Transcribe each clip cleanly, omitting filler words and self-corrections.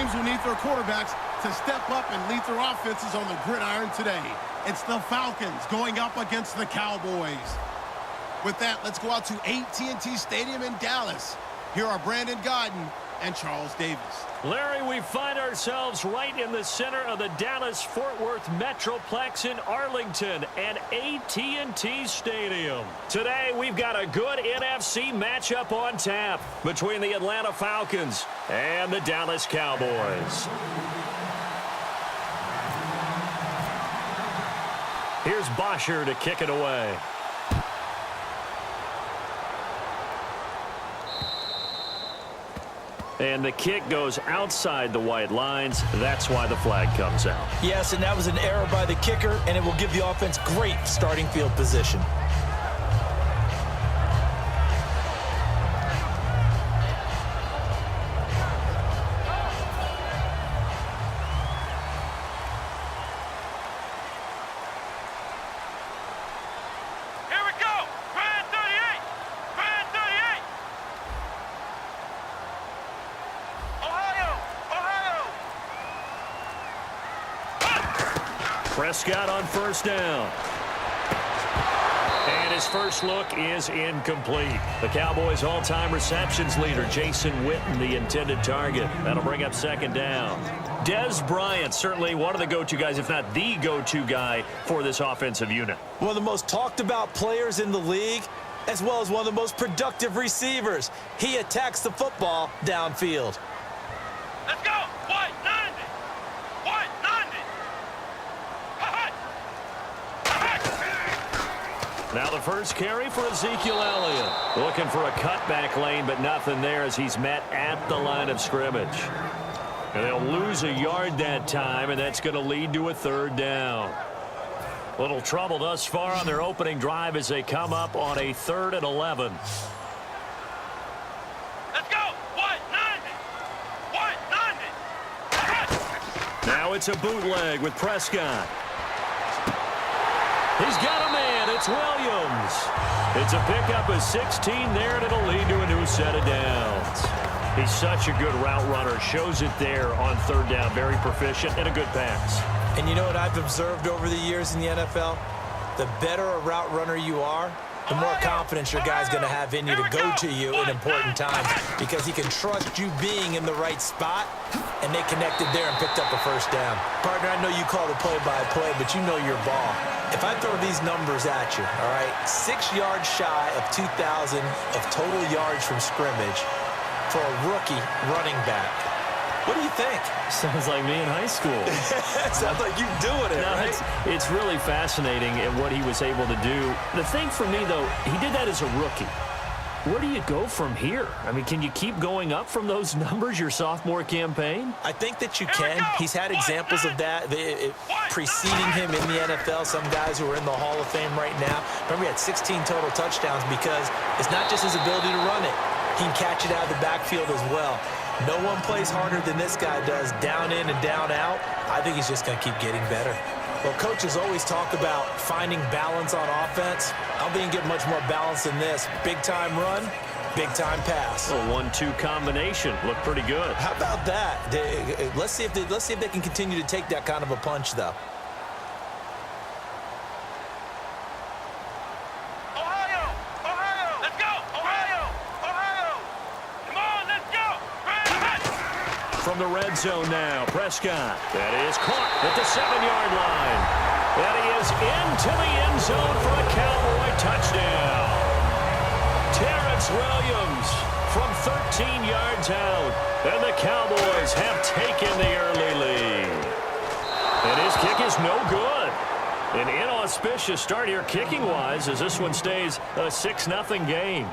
teams will need their quarterbacks to step up and lead their offenses on the gridiron today. It's the Falcons going up against the Cowboys. With that, let's go out to AT&T Stadium in Dallas. Here are Brandon Godden and Charles Davis. Larry, we find ourselves right in the center of the Dallas-Fort Worth Metroplex in Arlington and AT&T Stadium. Today, we've got a good NFC matchup on tap between the Atlanta Falcons and the Dallas Cowboys. Here's Bosher to kick it away. And the kick goes outside the white lines. That's why the flag comes out. Yes, and that was an error by the kicker, and it will give the offense great starting field position. Prescott on first down. And his first look is incomplete. The Cowboys' all-time receptions leader, Jason Witten, the intended target. That'll bring up second down. Dez Bryant, certainly one of the go-to guys, if not the go-to guy for this offensive unit. One of the most talked-about players in the league, as well as one of the most productive receivers. He attacks the football downfield. Let's go! White 90! White 90! Now the first carry for Ezekiel Elliott. Looking for a cutback lane, but nothing there as he's met at the line of scrimmage. And they'll lose a yard that time, and that's going to lead to a third down. Little trouble thus far on their opening drive as they come up on a 3rd and 11. Let's go! White 90! White 90! Now it's a bootleg with Prescott. He's got a man. It's Williams. It's a pickup of 16 there, and it'll lead to a new set of downs. He's such a good route runner. Shows it there on 3rd down. Very proficient and a good pass. And you know what I've observed over the years in the NFL? The better a route runner you are, the more confidence your guy's going to have in you to go to you in important times because he can trust you being in the right spot, and they connected there and picked up a first down. Partner, I know you call the play-by-play, but you know your ball. If I throw these numbers at you, all right, 6 yards shy of 2,000 of total yards from scrimmage for a rookie running back. What do you think? Sounds like me in high school. Sounds like you doing it, right? It's really fascinating at what he was able to do. The thing for me, though, he did that as a rookie. Where do you go from here? I mean, can you keep going up from those numbers your sophomore campaign? I think that you can. He's had examples of that preceding him in the NFL. Some guys who are in the Hall of Fame right now. Remember, he had 16 total touchdowns because it's not just his ability to run it. He can catch it out of the backfield as well. No one plays harder than this guy does, down in and down out. I think he's just going to keep getting better. Well, coaches always talk about finding balance on offense. I don't think you can get much more balance than this. Big-time run, big-time pass. A 1-2 combination. Looked pretty good. How about that? Let's see if they can continue to take that kind of a punch, though. From the red zone now, Prescott. That is caught at the 7-yard line. That is into the end zone for a Cowboy touchdown. Terrence Williams from 13 yards out. And the Cowboys have taken the early lead. And his kick is no good. An inauspicious start here kicking-wise as this one stays a 6-0 game.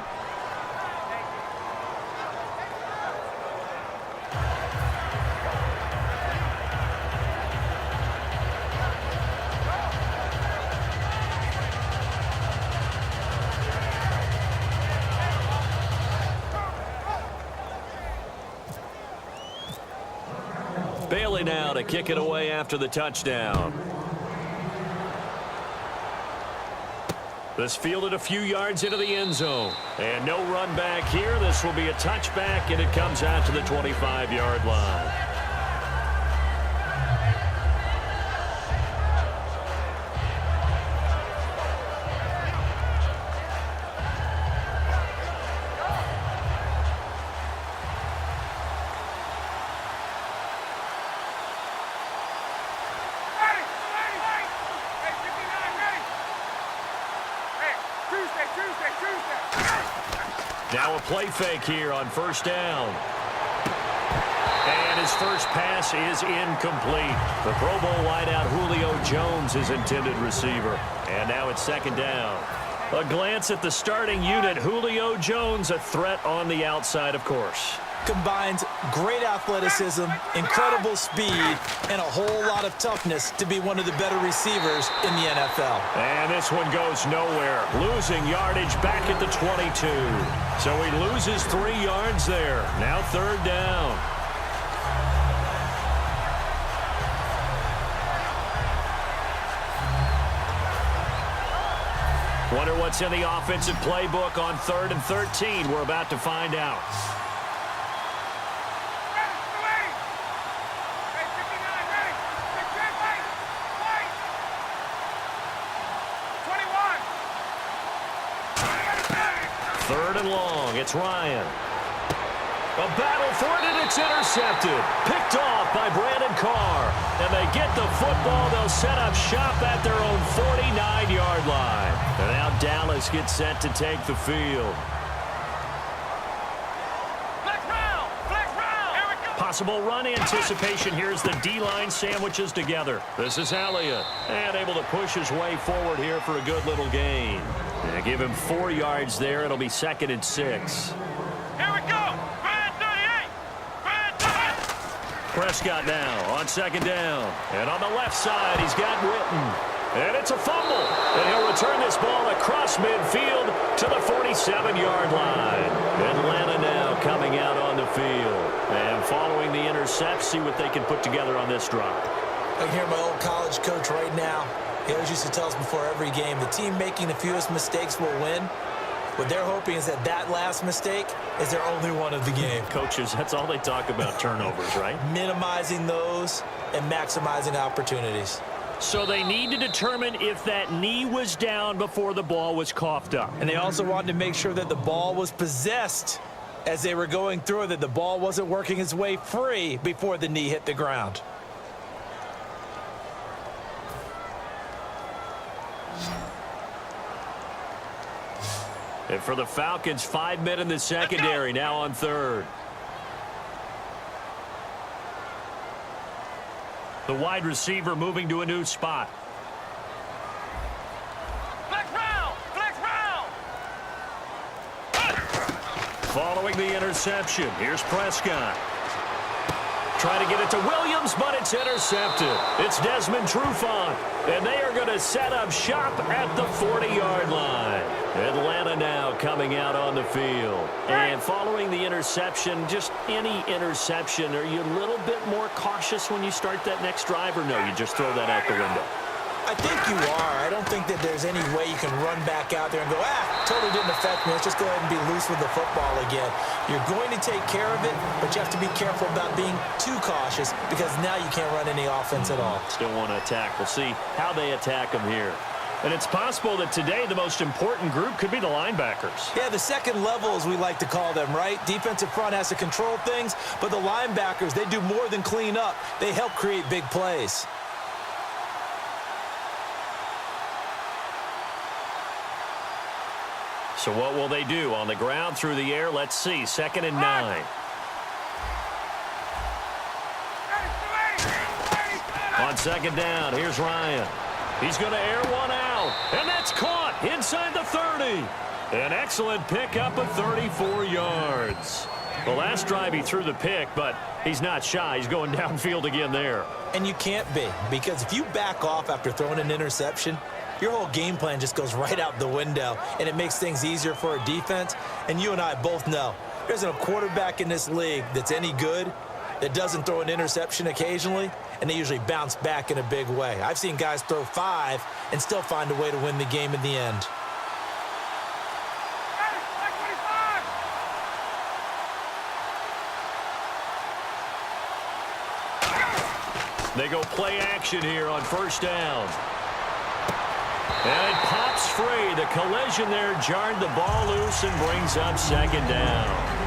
Bailey now to kick it away after the touchdown. This fielded a few yards into the end zone. And no run back here. This will be a touchback, and it comes out to the 25-yard line. play fake here on first down. And his first pass is incomplete. The Pro Bowl wideout Julio Jones is intended receiver. And now it's second down. A glance at the starting unit. Julio Jones, a threat on the outside, of course. Combines great athleticism, incredible speed, and a whole lot of toughness to be one of the better receivers in the NFL. And this one goes nowhere. Losing yardage back at the 22. So he loses 3 yards there. Now third down. Wonder what's in the offensive playbook on 3rd and 13. We're about to find out. Third and long. It's Ryan. A battle for it, and it's intercepted. Picked off by Brandon Carr. And they get the football. They'll set up shop at their own 49-yard line. And now Dallas gets set to take the field. Possible run anticipation. Here's the D-line sandwiches together. This is Elliott. And able to push his way forward here for a good little gain. And give him 4 yards there. It'll be 2nd and 6. Here we go. Brand 38. Brand 38. Prescott now on 2nd down. And on the left side, he's got Witten. And it's a fumble. And he'll return this ball across midfield to the 47-yard line. Atlanta now coming out on the field. And following the intercept, see what they can put together on this drive. I can hear my old college coach right now. He always used to tell us before every game, the team making the fewest mistakes will win. What they're hoping is that last mistake is their only one of the game. Coaches, that's all they talk about, turnovers, right? Minimizing those and maximizing opportunities. So they need to determine if that knee was down before the ball was coughed up. And they also wanted to make sure that the ball was possessed as they were going through, that the ball wasn't working its way free before the knee hit the ground. And for the Falcons, 5 men in the secondary, now on 3rd. The wide receiver moving to a new spot. Flex round. Flex round. Following the interception, here's Prescott. Trying to get it to Williams, but it's intercepted. It's Desmond Trufant, and they are going to set up shop at the 40-yard line. Atlanta now coming out on the field. And following the interception, just any interception, are you a little bit more cautious when you start that next drive, or no, you just throw that out the window? I think you are. I don't think that there's any way you can run back out there and go, totally didn't affect me. Let's just go ahead and be loose with the football again. You're going to take care of it, but you have to be careful about being too cautious because now you can't run any offense at all. Still want to attack. We'll see how they attack them here. And it's possible that today the most important group could be the linebackers. Yeah, the second level, as we like to call them, right? Defensive front has to control things, but the linebackers, they do more than clean up. They help create big plays. So what will they do? On the ground, through the air, let's see. 2nd and 9. On 2nd down, here's Ryan. He's going to air one out, and that's caught inside the 30. An excellent pickup of 34 yards. The last drive he threw the pick, but he's not shy. He's going downfield again there. And you can't be, because if you back off after throwing an interception, your whole game plan just goes right out the window, and it makes things easier for a defense. And you and I both know there isn't a quarterback in this league that's any good that doesn't throw an interception occasionally, and they usually bounce back in a big way. I've seen guys throw 5 and still find a way to win the game in the end. They go play action here on first down. And it pops free. The collision there jarred the ball loose and brings up 2nd down.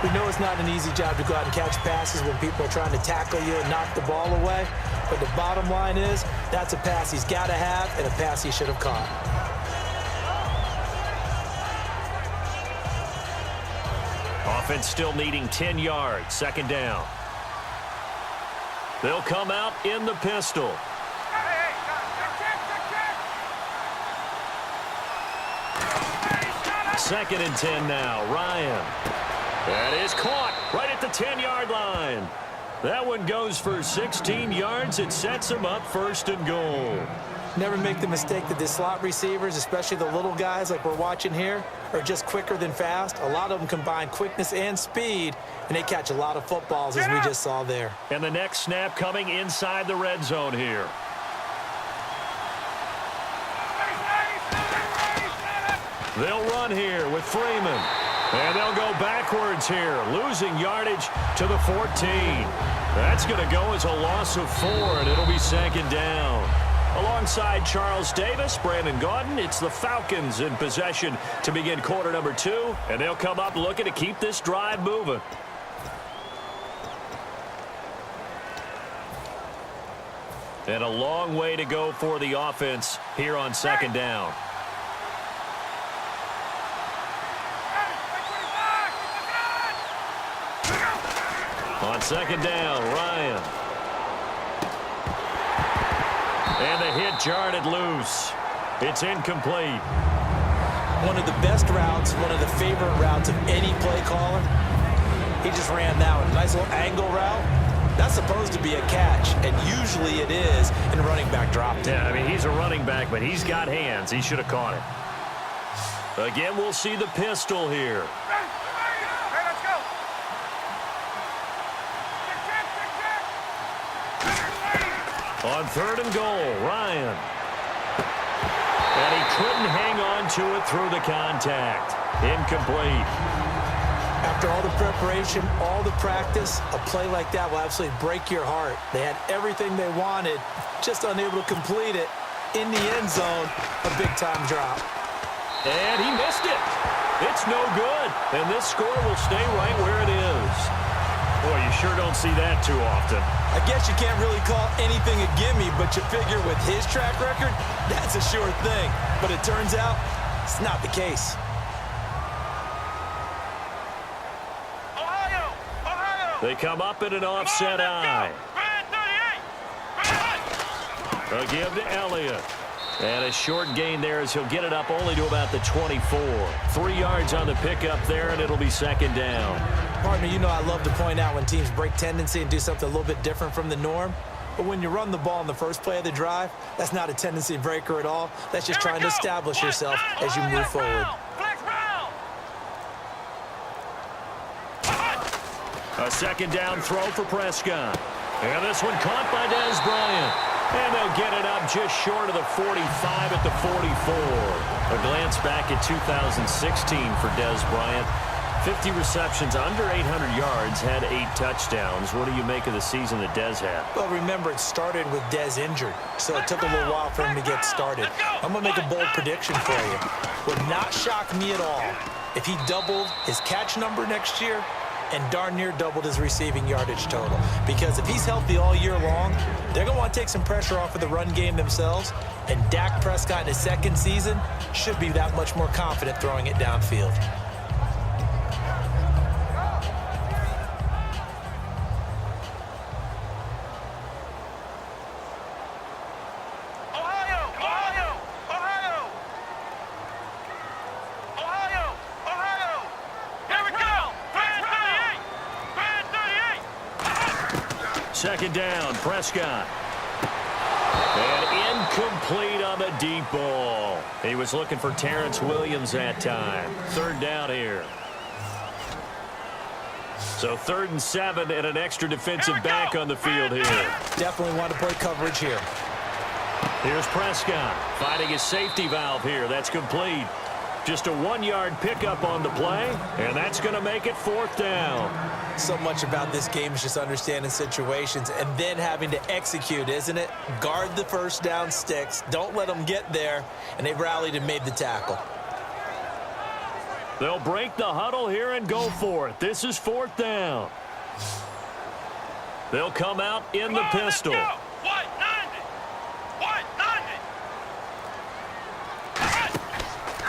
We know it's not an easy job to go out and catch passes when people are trying to tackle you and knock the ball away. But the bottom line is that's a pass he's got to have and a pass he should have caught. offense still needing 10 yards. Second down. They'll come out in the pistol. Second and 10 now. Ryan. That is caught right at the 10-yard line. That one goes for 16 yards. It sets him up first and goal. Never make the mistake that the slot receivers, especially the little guys like we're watching here, are just quicker than fast. A lot of them combine quickness and speed, and they catch a lot of footballs, as we just saw there. And the next snap coming inside the red zone here. They'll run here with Freeman. And they'll go backwards here, losing yardage to the 14. That's going to go as a loss of 4, and it'll be second down. Alongside Charles Davis, Brandon Gaudin, it's the Falcons in possession to begin quarter number 2, and they'll come up looking to keep this drive moving. And a long way to go for the offense here on second down. On second down, Ryan. And the hit jarred it loose. It's incomplete. One of the best routes, one of the favorite routes of any play caller. He just ran that one. Nice little angle route. That's supposed to be a catch, and usually it is, and running back dropped it. Yeah, I mean, he's a running back, but he's got hands. He should have caught it. Again, we'll see the pistol here. On third and goal, Ryan. And he couldn't hang on to it through the contact. Incomplete. After all the preparation, all the practice, a play like that will absolutely break your heart. They had everything they wanted, just unable to complete it. In the end zone, a big-time drop. And he missed it. It's no good. And this score will stay right where it is. Boy, you sure don't see that too often. I guess you can't really call anything a gimme, but you figure with his track record, that's a sure thing. But it turns out, it's not the case. They come up in an offset eye. A give to Elliott. And a short gain there as he'll get it up only to about the 24. 3 yards on the pickup there, and it'll be second down. Partner, you know I love to point out when teams break tendency and do something a little bit different from the norm. But when you run the ball in the first play of the drive, that's not a tendency breaker at all. That's just trying to establish yourself as you move forward. A second down throw for Prescott. And this one caught by Dez Bryant. And they'll get it up just short of the 45 at the 44. A glance back at 2016 for Dez Bryant. 50 receptions, under 800 yards, had 8 touchdowns. What do you make of the season that Dez had? Well, remember, it started with Dez injured, so it took a little while for him to get started. I'm going to make a bold prediction for you. Would not shock me at all if he doubled his catch number next year and darn near doubled his receiving yardage total. Because if he's healthy all year long, they're going to want to take some pressure off of the run game themselves, and Dak Prescott in his second season should be that much more confident throwing it downfield. Second down, Prescott. And incomplete on the deep ball. He was looking for Terrence Williams that time. Third down here. So 3rd and 7 and an extra defensive back on the field here. Definitely want to play coverage here. Here's Prescott finding his safety valve here. That's complete. Just a 1-yard pickup on the play, and that's going to make it 4th down. So much about this game is just understanding situations and then having to execute, isn't it? Guard the first down sticks. Don't let them get there, and they rallied and made the tackle. They'll break the huddle here and go for it. This is 4th down. They'll come out in the pistol.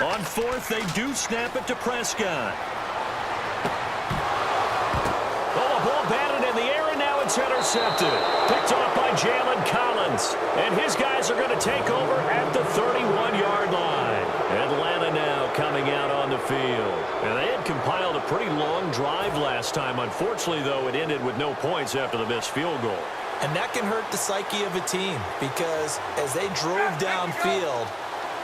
On 4th, they do snap it to Prescott. It's intercepted. Picked off by Jalen Collins. And his guys are going to take over at the 31-yard line. Atlanta now coming out on the field. And they had compiled a pretty long drive last time. Unfortunately, though, it ended with no points after the missed field goal. And that can hurt the psyche of a team because as they drove downfield,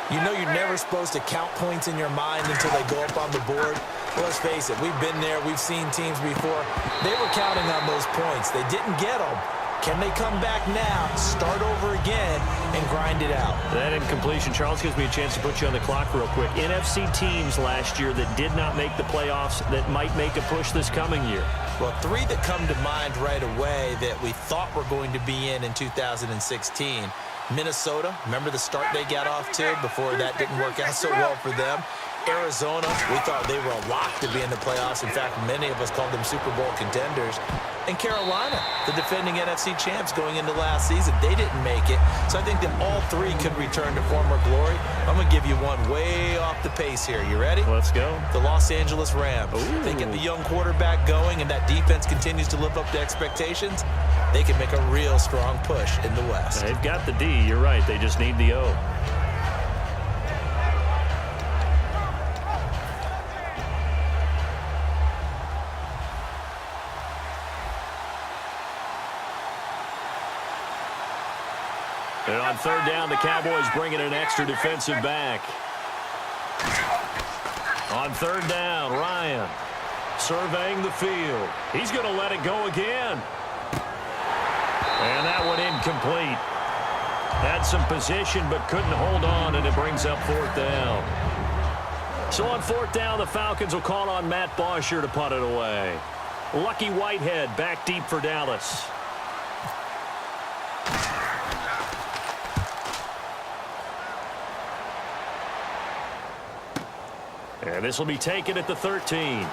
you know you're never supposed to count points in your mind until they go up on the board. Well, let's face it, we've been there. We've seen teams before. They were counting on those points. They didn't get them. Can they come back now, start over again, and grind it out? That incompletion, Charles, gives me a chance to put you on the clock real quick. NFC teams last year that did not make the playoffs that might make a push this coming year. Well, three that come to mind right away that we thought were going to be in 2016. Minnesota, remember the start they got off to before that didn't work out so well for them. Arizona, we thought they were a lock to be in the playoffs. In fact, many of us called them Super Bowl contenders. And Carolina, the defending NFC champs going into last season, they didn't make it. So I think that all three could return to former glory. I'm going to give you one way off the pace here. You ready? Let's go. The Los Angeles Rams. Ooh. They get the young quarterback going, and that defense continues to live up to expectations. They can make a real strong push in the West. They've got the D. You're right. They just need the O. And on third down, the Cowboys bring in an extra defensive back. On third down, Ryan surveying the field. He's going to let it go again. And that one incomplete. Had some position but couldn't hold on, and it brings up fourth down. So on fourth down, the Falcons will call on Matt Bosher to punt it away. Lucky Whitehead back deep for Dallas. And this will be taken at the 13.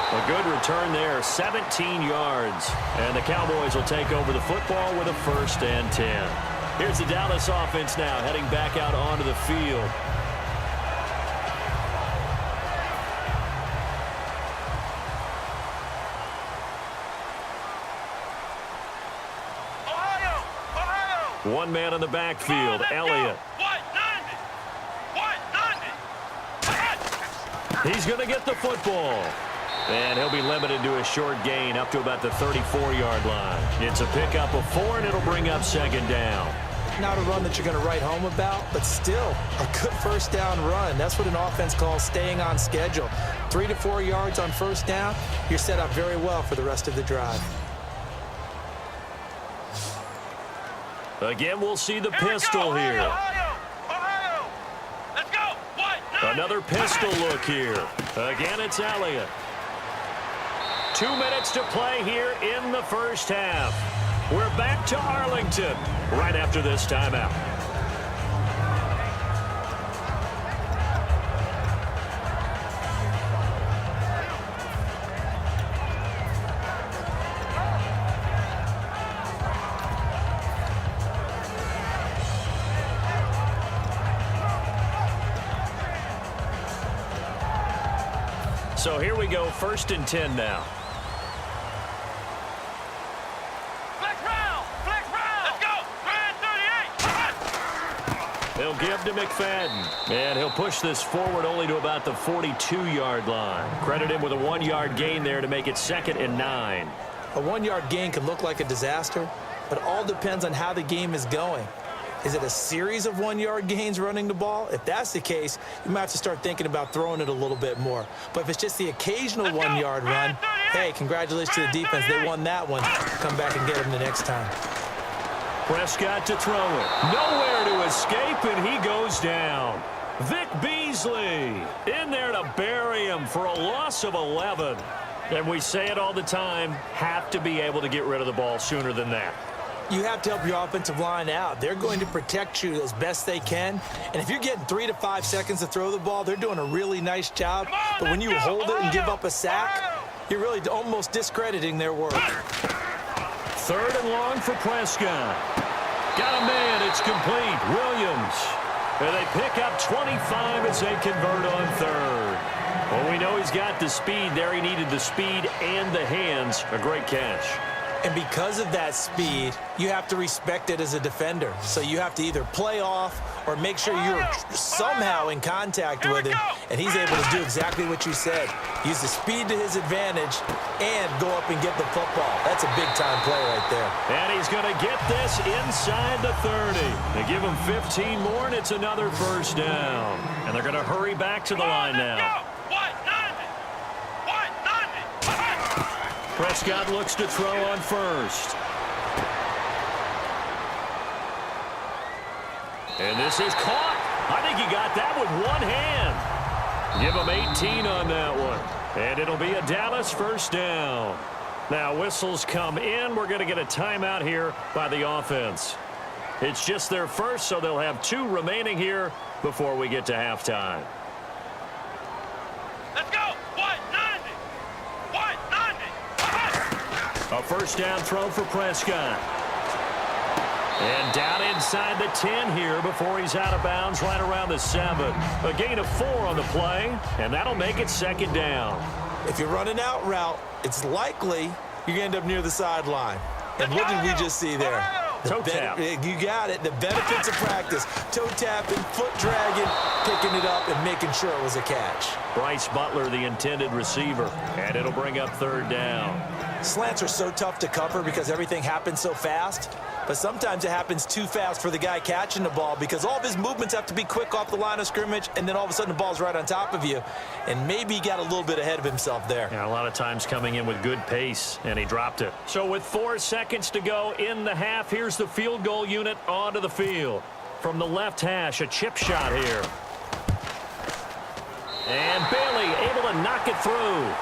A good return there, 17 yards. And the Cowboys will take over the football with a 1st and 10. Here's the Dallas offense now heading back out onto the field. Ohio! One man in the backfield, Elliott. He's going to get the football. And he'll be limited to a short gain up to about the 34-yard line. It's a pickup of 4, and it'll bring up 2nd down. Not a run that you're going to write home about, but still a good 1st down run. That's what an offense calls staying on schedule. 3 to 4 yards on 1st down, you're set up very well for the rest of the drive. Again, we'll see the pistol here. Ohio! Let's go! Another pistol look here. Again, it's Elliott. 2 minutes to play here in the first half. We're back to Arlington right after this timeout. So here we go, 1st and 10 now. He'll give to McFadden, and he'll push this forward only to about the 42-yard line. Credit him with a 1-yard gain there to make it 2nd and 9. A 1-yard gain can look like a disaster, but all depends on how the game is going. Is it a series of 1-yard gains running the ball? If that's the case, you might have to start thinking about throwing it a little bit more. But if it's just the occasional 1-yard run, hey, congratulations to the defense. They won that one. Come back and get them the next time. Prescott to throw it. Nowhere to escape, and he goes down. Vic Beasley in there to bury him for a loss of 11. And we say it all the time, have to be able to get rid of the ball sooner than that. You have to help your offensive line out. They're going to protect you as best they can. And if you're getting 3 to 5 seconds to throw the ball, they're doing a really nice job. But when you hold it and give up a sack, you're really almost discrediting their work. 3rd and long for Prescott. Got a man. It's complete. Williams. And they pick up 25 as they convert on 3rd. Well, we know he's got the speed there. He needed the speed and the hands. A great catch. And because of that speed, you have to respect it as a defender. So you have to either play off or make sure you're somehow in contact with him, and he's able to do exactly what you said. Use the speed to his advantage and go up and get the football. That's a big-time play right there. And he's going to get this inside the 30. They give him 15 more, and it's another first down. And they're going to hurry back to the line now. Prescott looks to throw on first. And this is caught. I think he got that with one hand. Give him 18 on that one. And it'll be a Dallas first down. Now whistles come in. We're going to get a timeout here by the offense. It's just their first, so they'll have 2 remaining here before we get to halftime. Let's go. White 90. White 90. A first down throw for Prescott. And down inside the 10 here before he's out of bounds right around the 7. A gain of 4 on the play, and that'll make it second down. If you're running out route, it's likely you're going to end up near the sideline. And what did we just see there? Toe tap. You got it. The benefits of practice. Toe tapping, foot dragging, picking it up, and making sure it was a catch. Bryce Butler, the intended receiver, and it'll bring up third down. Slants are so tough to cover because everything happens so fast. But sometimes it happens too fast for the guy catching the ball because all of his movements have to be quick off the line of scrimmage, and then all of a sudden the ball's right on top of you. And maybe he got a little bit ahead of himself there. Yeah, a lot of times coming in with good pace, and he dropped it. So with 4 seconds to go in the half, here's the field goal unit onto the field. From the left hash, a chip shot here. And Bailey able to knock it through.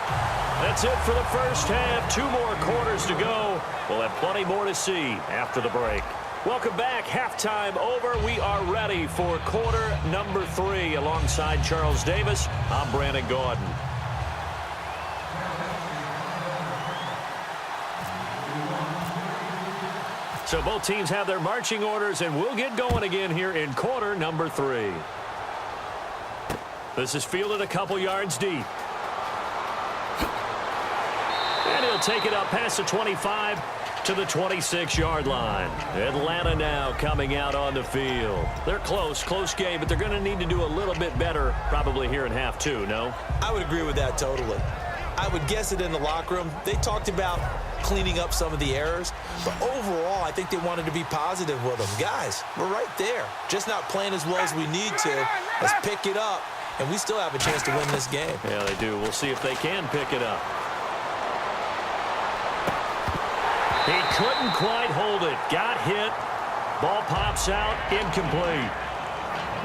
That's it for the first half. 2 more quarters to go. We'll have plenty more to see after the break. Welcome back. Halftime over. We are ready for quarter number 3. Alongside Charles Davis, I'm Brandon Gordon. So both teams have their marching orders, and we'll get going again here in quarter number 3. This is fielded a couple yards deep. And he'll take it up past the 25 to the 26-yard line. Atlanta now coming out on the field. They're close game, but they're going to need to do a little bit better probably here in half 2, no? I would agree with that totally. I would guess it in the locker room. They talked about cleaning up some of the errors, but overall, I think they wanted to be positive with them. Guys, we're right there. Just not playing as well as we need to. Let's pick it up, and we still have a chance to win this game. Yeah, they do. We'll see if they can pick it up. He couldn't quite hold it. Got hit. Ball pops out. Incomplete.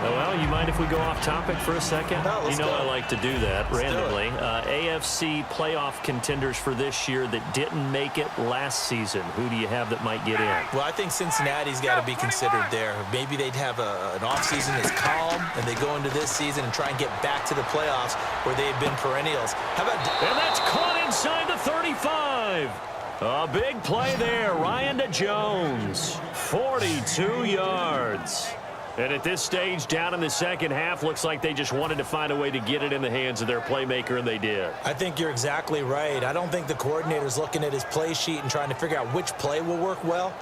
Well, you mind if we go off topic for a second? No, let's go. I like to do that randomly. Do AFC playoff contenders for this year that didn't make it last season. Who do you have that might get in? Well, I think Cincinnati's got to be considered there. Maybe they'd have an offseason that's calm, and they go into this season and try and get back to the playoffs where they've been perennials. How about... And that's caught inside the 35. A big play there. Ryan to Jones. 42 yards. And at this stage, down in the second half, looks like they just wanted to find a way to get it in the hands of their playmaker, and they did. I think you're exactly right. I don't think the coordinator's looking at his play sheet and trying to figure out which play will work well.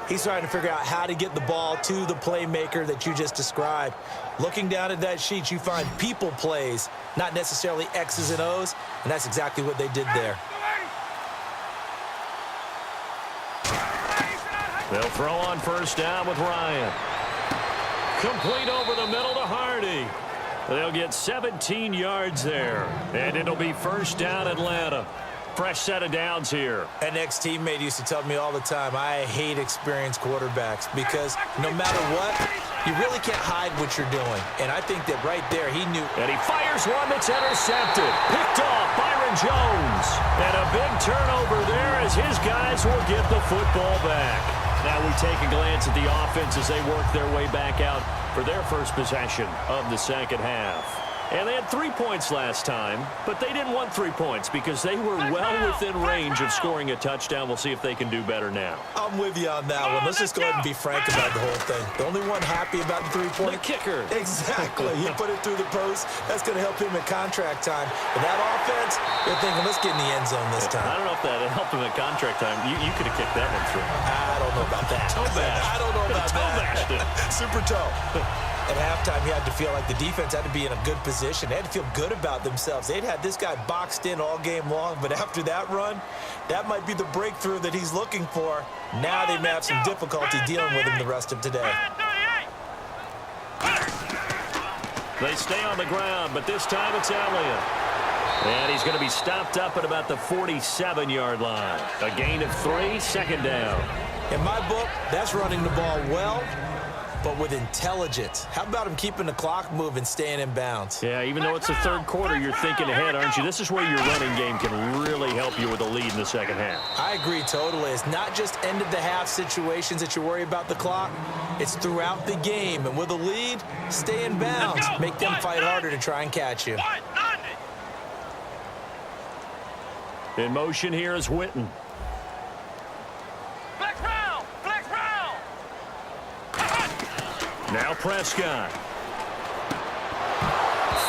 He's trying to figure out how to get the ball to the playmaker that you just described. Looking down at that sheet, you find people plays, not necessarily X's and O's, and that's exactly what they did there. They'll throw on first down with Ryan. Complete over the middle to Hardy. They'll get 17 yards there. And it'll be first down Atlanta. Fresh set of downs here. An ex-teammate used to tell me all the time, I hate experienced quarterbacks because no matter what, you really can't hide what you're doing. And I think that right there he knew. And he fires one that's intercepted. Picked off Byron Jones. And a big turnover there as his guys will get the football back. Now we take a glance at the offense as they work their way back out for their first possession of the second half. And they had 3 points last time, but they didn't want 3 points because they were well within range of scoring a touchdown. We'll see if they can do better now. I'm with you on that one. Let's just go ahead and be frank about the whole thing. The only one happy about the 3-point. The kicker. Exactly. He put it through the post. That's going to help him at contract time. But that offense, they're thinking, let's get in the end zone this time. I don't know if that helped him at contract time. You could have kicked that one through. I don't know about that. Toe bash. I don't know about toe bashed it. Super toe. At halftime, he had to feel like the defense had to be in a good position. They had to feel good about themselves. They'd had this guy boxed in all game long, but after that run, that might be the breakthrough that he's looking for. Now they may have some difficulty dealing with him the rest of today. They stay on the ground, but this time it's Elliott. And he's going to be stopped up at about the 47-yard line. A gain of 3, second down. In my book, that's running the ball well, but with intelligence. How about him keeping the clock moving, staying in bounds? Yeah, even though it's the third quarter, you're thinking ahead, aren't you? This is where your running game can really help you with a lead in the second half. I agree totally. It's not just end-of-the-half situations that you worry about the clock. It's throughout the game. And with a lead, stay in bounds. Make them fight harder to try and catch you. In motion here is Witten. Now Prescott.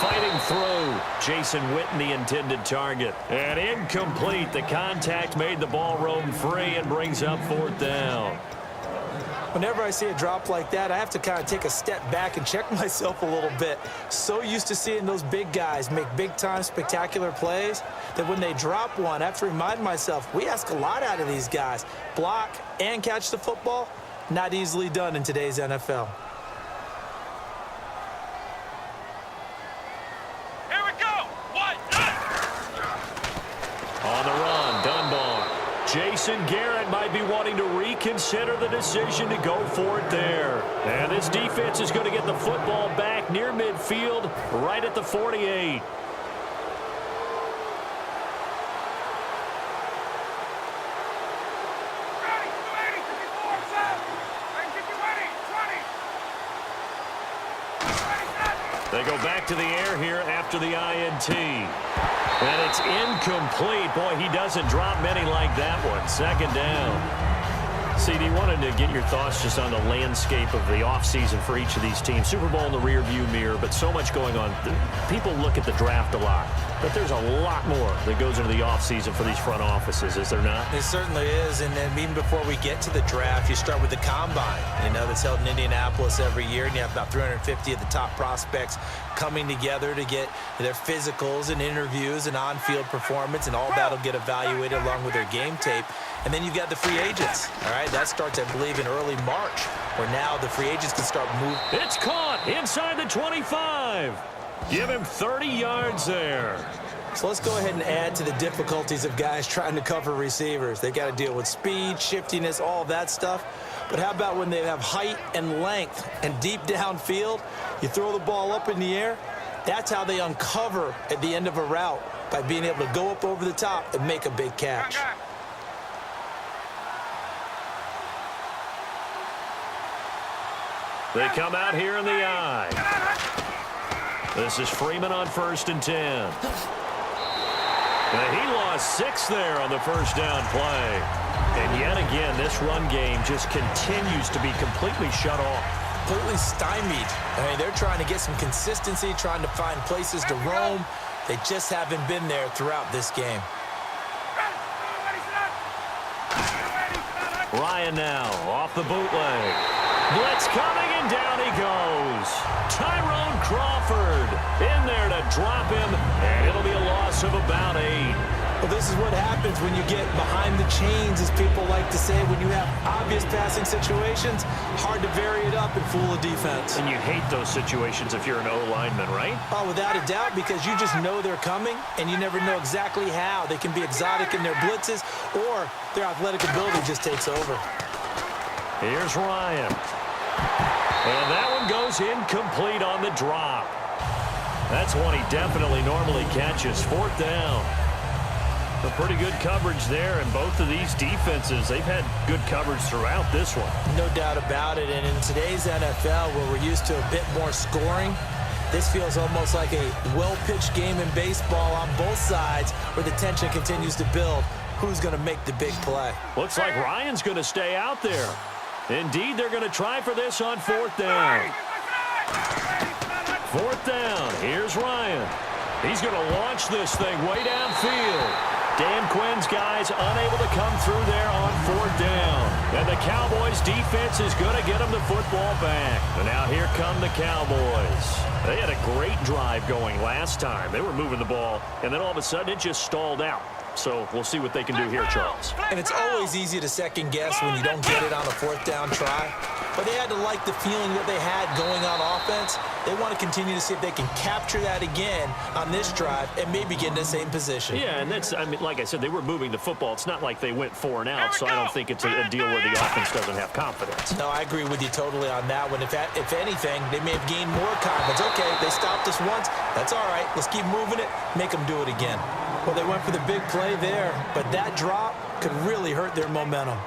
Fighting through. Jason Witten, the intended target. And incomplete. The contact made the ball roam free and brings up 4th down. Whenever I see a drop like that, I have to kind of take a step back and check myself a little bit. So used to seeing those big guys make big-time spectacular plays that when they drop one, I have to remind myself, we ask a lot out of these guys. Block and catch the football, not easily done in today's NFL. On the run, Dunbar. Jason Garrett might be wanting to reconsider the decision to go for it there. And this defense is going to get the football back near midfield, right at the 48. They go back to the air here after the INT. And it's incomplete. Boy, he doesn't drop many like that one. Second down. CD, wanted to get your thoughts just on the landscape of the offseason for each of these teams. Super Bowl in the rearview mirror, but so much going on. People look at the draft a lot, but there's a lot more that goes into the offseason for these front offices, is there not? It certainly is, and then even before we get to the draft, you start with the Combine, that's held in Indianapolis every year, and you have about 350 of the top prospects coming together to get their physicals and interviews and on-field performance, and all that will get evaluated along with their game tape. And then you've got the free agents, all right? That starts, I believe, in early March, where now the free agents can start moving. It's caught inside the 25. Give him 30 yards there. So let's go ahead and add to the difficulties of guys trying to cover receivers. They got to deal with speed, shiftiness, all that stuff. But how about when they have height and length and deep downfield? You throw the ball up in the air. That's how they uncover at the end of a route, by being able to go up over the top and make a big catch. They come out here in the eye. This is Freeman on 1st and 10. And he lost 6 there on the first down play. And yet again, this run game just continues to be completely shut off. Completely stymied. I mean, they're trying to get some consistency, trying to find places to roam. They just haven't been there throughout this game. Ryan now off the bootleg. Blitz coming, and down he goes. Tyrone Crawford in there to drop him, and it'll be a loss of about 8. Well, this is what happens when you get behind the chains, as people like to say. When you have obvious passing situations, hard to vary it up and fool a defense. And you hate those situations if you're an O-lineman, right? Oh, without a doubt, because you just know they're coming, and you never know exactly how. They can be exotic in their blitzes, or their athletic ability just takes over. Here's Ryan. And that one goes incomplete on the drop. That's one he definitely normally catches. 4th down. A pretty good coverage there, and both of these defenses, they've had good coverage throughout this one. No doubt about it, and in today's NFL, where we're used to a bit more scoring, This feels almost like a well-pitched game in baseball on both sides where the tension continues to build. Who's going to make the big play? Looks like Ryan's going to stay out there. Indeed, they're going to try for this on fourth down. Fourth down. Here's Ryan. He's going to launch this thing way downfield. Dan Quinn's guys unable to come through there on fourth down. And the Cowboys' defense is going to get them the football back. And now here come the Cowboys. They had a great drive going last time. They were moving the ball, and then all of a sudden it just stalled out. So we'll see what they can do here, Charles. And it's always easy to second guess when you don't get it on a fourth down try. But they had to like the feeling that they had going on offense. They want to continue to see if they can capture that again on this drive and maybe get in the same position. Yeah, and that's, I mean, like I said, they were moving the football. It's not like they went 4 and out, so I don't think it's a deal where the offense doesn't have confidence. No, I agree with you totally on that one. If anything, they may have gained more confidence. Okay, they stopped us once. That's all right. Let's keep moving it. Make them do it again. Well, they went for the big play there, but that drop could really hurt their momentum.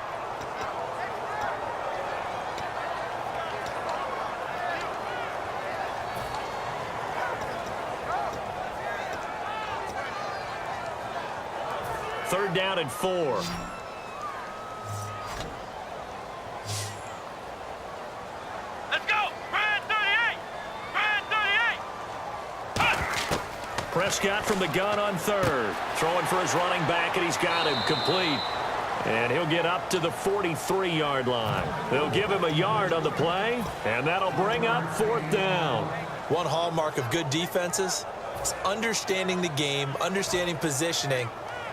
Third down and 4. Let's go! Brand 38! Brand 38! Prescott from the gun on third. Throwing for his running back, and he's got him complete. And he'll get up to the 43-yard line. They'll give him a yard on the play, and that'll bring up fourth down. One hallmark of good defenses is understanding the game, understanding positioning,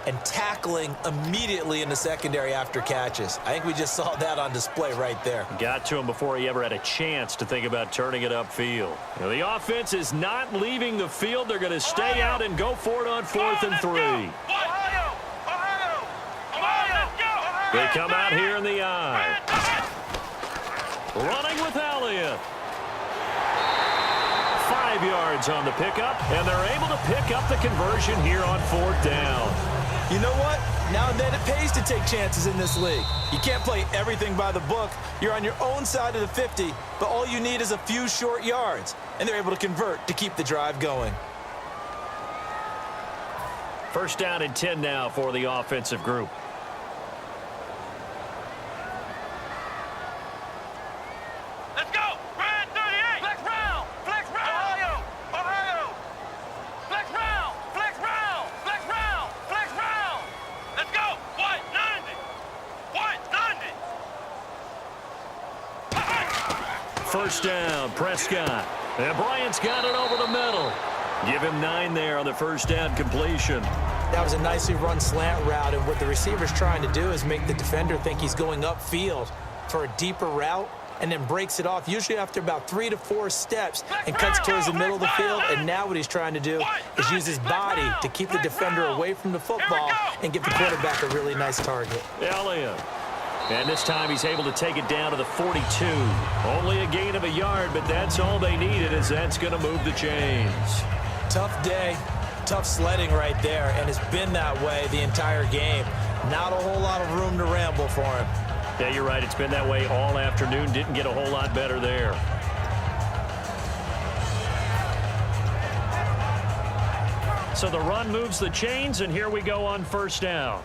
and tackling immediately in the secondary after catches. I think we just saw that on display right there. Got to him before he ever had a chance to think about turning it upfield. Now, the offense is not leaving the field. They're going to stay out and go for it on fourth and 3. Ohio! Ohio! Ohio! They come out here in the eye. Running with Elliott. 5 yards on the pickup, and they're able to pick up the conversion here on fourth down. You know what? Now and then it pays to take chances in this league. You can't play everything by the book. You're on your own side of the 50, but all you need is a few short yards, and they're able to convert to keep the drive going. First down and 10 now for the offensive group. Let's go! Brand 38! Flex round! Flex round! Ohio! Ohio! Flex round! Flex round! Flex round! Flex round! Let's go! White 90! White 90! First down, Prescott. And Bryant's got it over the middle. Give him 9 there on the first down completion. That was a nicely run slant route, and what the receiver's trying to do is make the defender think he's going upfield for a deeper route, and then breaks it off, usually after about 3 to 4 steps, and cuts towards the middle of the field. And now what he's trying to do is use his body to keep the defender away from the football and give the quarterback a really nice target. Elliott. And this time he's able to take it down to the 42. Only a gain of a yard, but that's all they needed, as that's going to move the chains. Tough day, tough sledding right there, and it's been that way the entire game. Not a whole lot of room to ramble for him. Yeah, you're right. It's been that way all afternoon. Didn't get a whole lot better there. So the run moves the chains, and here we go on first down.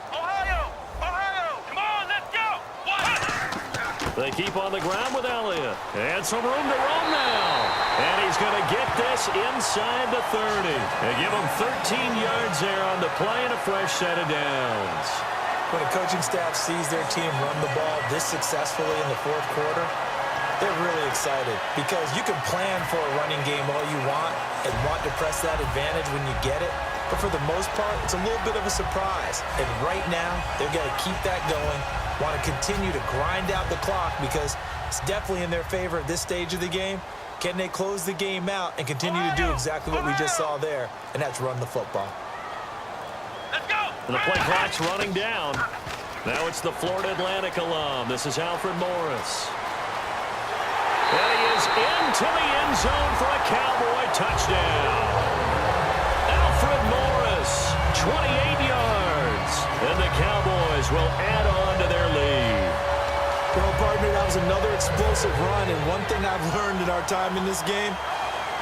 Ohio! Ohio! Come on, let's go! What? They keep on the ground with Elliott. And some room to roam now. And he's going to get this inside the 30. They give him 13 yards there on the play and a fresh set of downs. When a coaching staff sees their team run the ball this successfully in the fourth quarter, they're really excited, because you can plan for a running game all you want and want to press that advantage when you get it. But for the most part, it's a little bit of a surprise. And right now, they're going to keep that going, want to continue to grind out the clock, because it's definitely in their favor at this stage of the game. Can they close the game out and continue to do exactly what we just saw there, and that's run the football. Let's go! And the play clock's running down. Now it's the Florida Atlantic alum. This is Alfred Morris. And he is into the end zone for a Cowboy touchdown. Alfred Morris, 28 yards. And the Cowboys will add on to their lead. Well, partner, that was another explosive run, and one thing I've learned in our time in this game,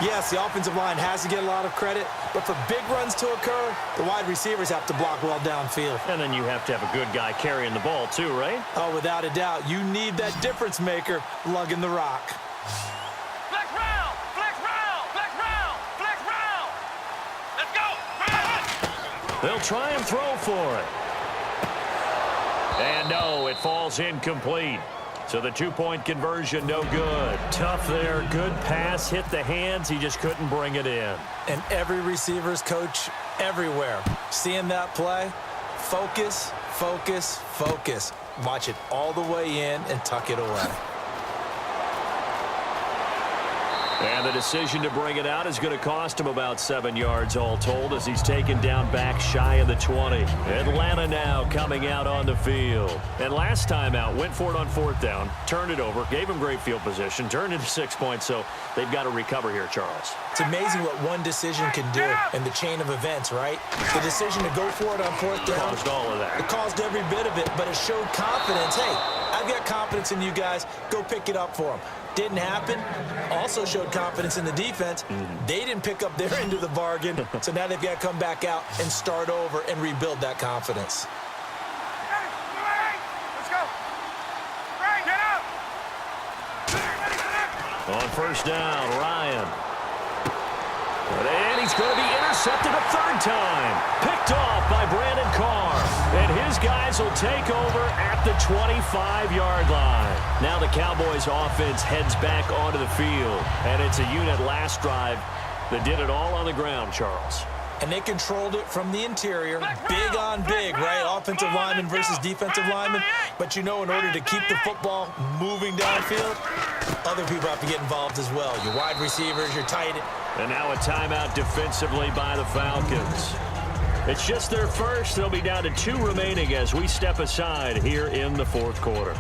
yes, the offensive line has to get a lot of credit, but for big runs to occur, the wide receivers have to block well downfield. And then you have to have a good guy carrying the ball too, right? Oh, without a doubt. You need that difference maker lugging the rock. Flex round, flex round, flex round, flex round. Let's go. They'll try and throw for it. And no, it falls incomplete. So the two-point conversion, no good. Tough there. Good pass. Hit the hands. He just couldn't bring it in. And every receiver's coach everywhere. Seeing that play, focus, focus, focus. Watch it all the way in and tuck it away. And the decision to bring it out is going to cost him about 7 yards all told as he's taken down back shy of the 20. Atlanta now coming out on the field. And last time out, went for it on fourth down, turned it over, gave him great field position, turned into 6 points, so they've got to recover here, Charles. It's amazing what one decision can do in the chain of events, right? The decision to go for it on fourth down. Caused all of that. It caused every bit of it, but it showed confidence. Hey, I've got confidence in you guys. Go pick it up for them. Didn't happen. Also showed confidence in the defense. They didn't pick up their end of the bargain, so now they've got to come back out and start over and rebuild that confidence. Let's go. Right, get up. On first down, Ryan. And he's going to be intercepted a third time. Picked off by Brandon Carr. And his guys will take over at the 25-yard line. Now the Cowboys offense heads back onto the field. And it's a unit last drive that did it all on the ground, Charles. And they controlled it from the interior, big on big, right? Offensive lineman versus defensive lineman. But you know, in order to keep the football moving downfield, other people have to get involved as well. Your wide receivers, your tight end. And now a timeout defensively by the Falcons. It's just their first. They'll be down to 2 remaining as we step aside here in the fourth quarter.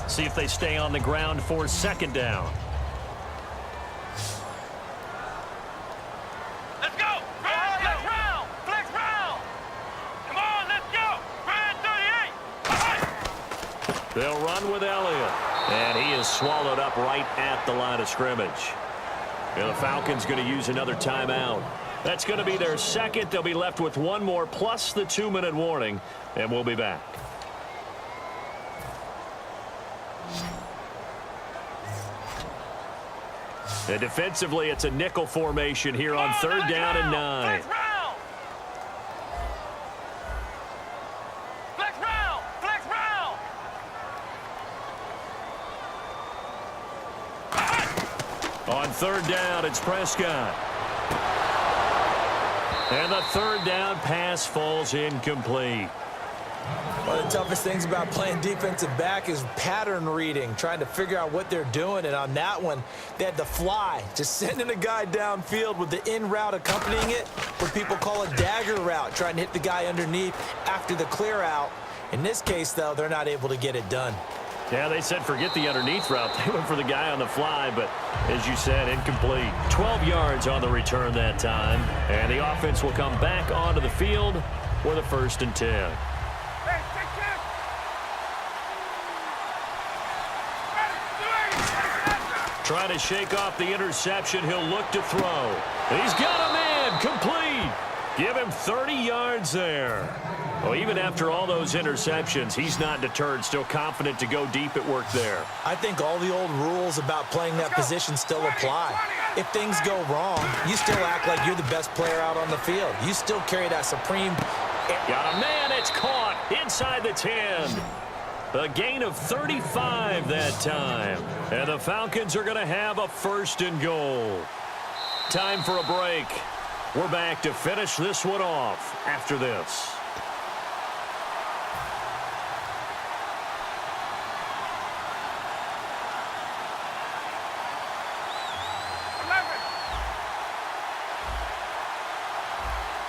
See if they stay on the ground for second down. Let's go. Flex round, flex round. Come on, let's go. Brand 38. They'll run with Elliott. And he is swallowed up right at the line of scrimmage. And the Falcons going to use another timeout. That's going to be their second. They'll be left with one more plus the 2-minute warning. And we'll be back. And defensively, it's a nickel formation here on third down and 9. Flex round, flex round. On third down, it's Prescott. And the third down pass falls incomplete. One of the toughest things about playing defensive back is pattern reading, trying to figure out what they're doing. And on that one, they had the fly, just sending a guy downfield with the in route accompanying it, what people call a dagger route, trying to hit the guy underneath after the clear out. In this case, though, they're not able to get it done. Yeah, they said forget the underneath route. They went for the guy on the fly, but as you said, incomplete. 12 yards on the return that time. And the offense will come back onto the field for the 1st and 10. Trying to shake off the interception. He'll look to throw. He's got a man. Complete. Give him 30 yards there. Well, even after all those interceptions, he's not deterred. Still confident to go deep at work there. I think all the old rules about playing that position still apply. If things go wrong, you still act like you're the best player out on the field. You still carry that supreme... Got a man. It's caught inside the 10. A gain of 35 that time. And the Falcons are going to have a 1st and goal. Time for a break. We're back to finish this one off after this.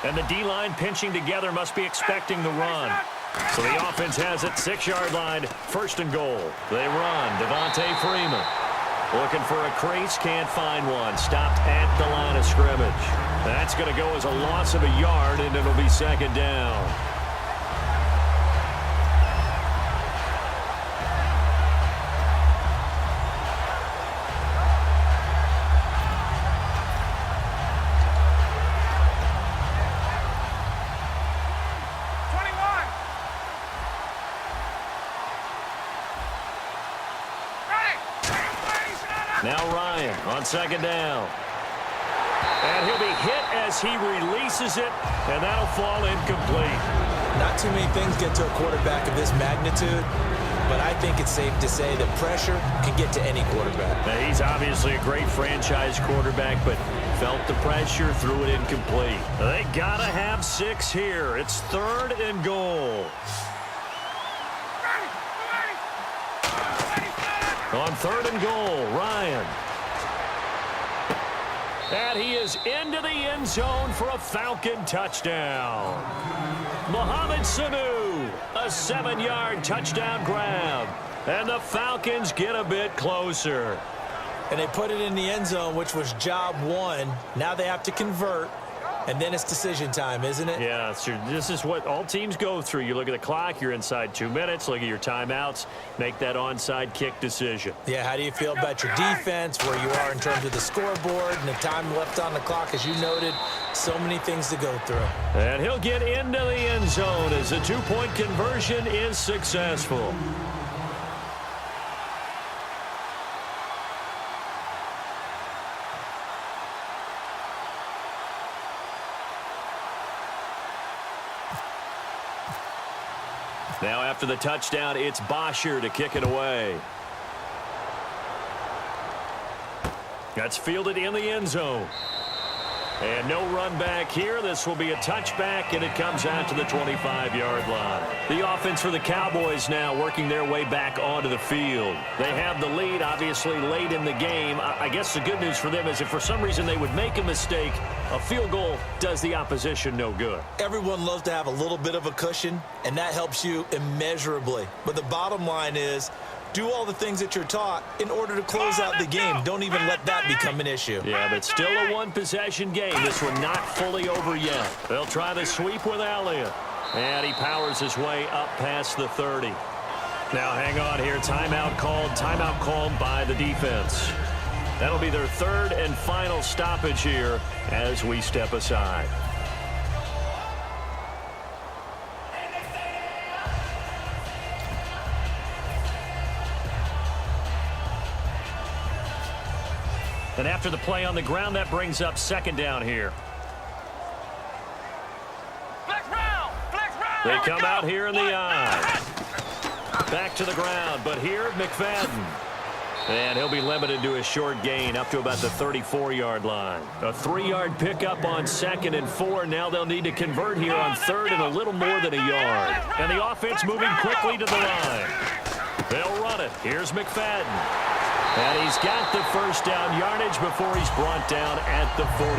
And the D-line pinching together must be expecting the run. So the offense has it, 6-yard line, 1st and goal. They run, Devontae Freeman. Looking for a crease, can't find one. Stopped at the line of scrimmage. That's going to go as a loss of a yard, and it'll be 2nd down. Now Ryan on second down. And he'll be hit as he releases it, and that'll fall incomplete. Not too many things get to a quarterback of this magnitude, but I think it's safe to say that pressure can get to any quarterback. Now, he's obviously a great franchise quarterback, but felt the pressure, threw it incomplete. They got to have 6 here. It's 3rd and goal. On 3rd and goal, Ryan. And he is into the end zone for a Falcon touchdown. Mohamed Sanu, a 7-yard touchdown grab. And the Falcons get a bit closer. And they put it in the end zone, which was job 1. Now they have to convert. And then it's decision time, isn't it? Yeah, so this is what all teams go through. You look at the clock, you're inside 2 minutes, look at your timeouts, make that onside kick decision. Yeah, how do you feel about your defense, where you are in terms of the scoreboard and the time left on the clock? As you noted, so many things to go through. And he'll get into the end zone as a 2-point conversion is successful. Now after the touchdown, it's Bosher to kick it away. That's fielded in the end zone. And no run back here. This will be a touchback, and it comes out to the 25-yard line. The offense for the Cowboys now working their way back onto the field. They have the lead, obviously, late in the game. I guess the good news for them is if for some reason they would make a mistake, a field goal does the opposition no good. Everyone loves to have a little bit of a cushion, and that helps you immeasurably. But the bottom line is, do all the things that you're taught in order to close out the game. Don't even let that become an issue. Yeah, but still a one-possession game. This one not fully over yet. They'll try the sweep with Elliott. And he powers his way up past the 30. Now hang on here. Timeout called by the defense. That'll be their 3rd and final stoppage here as we step aside. And after the play on the ground, that brings up 2nd down here. Flex round! Flex round! They come out here in the eye. Back to the ground, but here, McFadden. And he'll be limited to a short gain up to about the 34-yard line. A 3-yard pickup on 2nd and 4. Now they'll need to convert here on 3rd and a little more than a yard. And the offense moving quickly to the line. They'll run it. Here's McFadden. And he's got the 1st down yardage before he's brought down at the 42.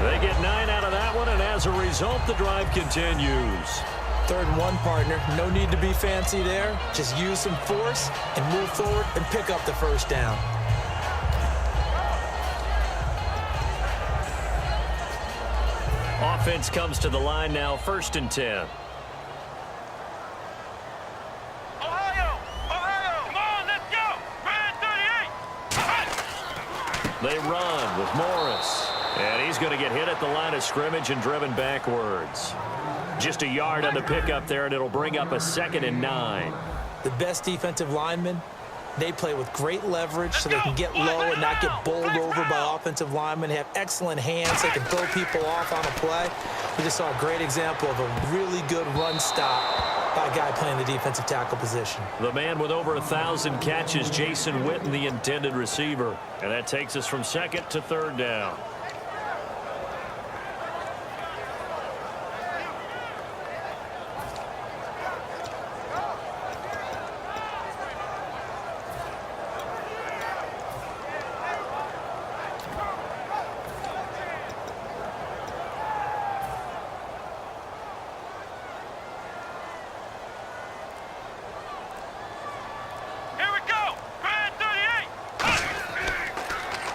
They get 9 out of that one, and as a result, the drive continues. 3rd and 1, partner. No need to be fancy there. Just use some force and move forward and pick up the 1st down. Offense comes to the line now, 1st and 10. They run with Morris. And he's going to get hit at the line of scrimmage and driven backwards. Just a yard on the pickup there, and it'll bring up a 2nd and 9. The best defensive linemen, they play with great leverage so they can get low and not get bowled over by offensive linemen. They have excellent hands. They can throw people off on a play. We just saw a great example of a really good run stop by a guy playing the defensive tackle position. The man with over 1,000 catches, Jason Witten, the intended receiver. And that takes us from 2nd to 3rd down.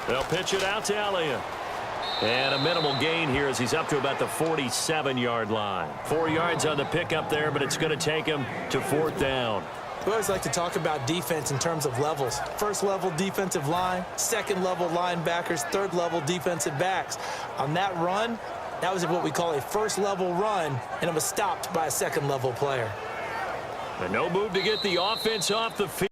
They'll pitch it out to Elliott. And a minimal gain here as he's up to about the 47-yard line. 4 yards on the pickup there, but it's going to take him to 4th down. We always like to talk about defense in terms of levels. 1st level defensive line, 2nd level linebackers, 3rd level defensive backs. On that run, that was what we call a 1st level run, and it was stopped by a 2nd level player. And no move to get the offense off the field.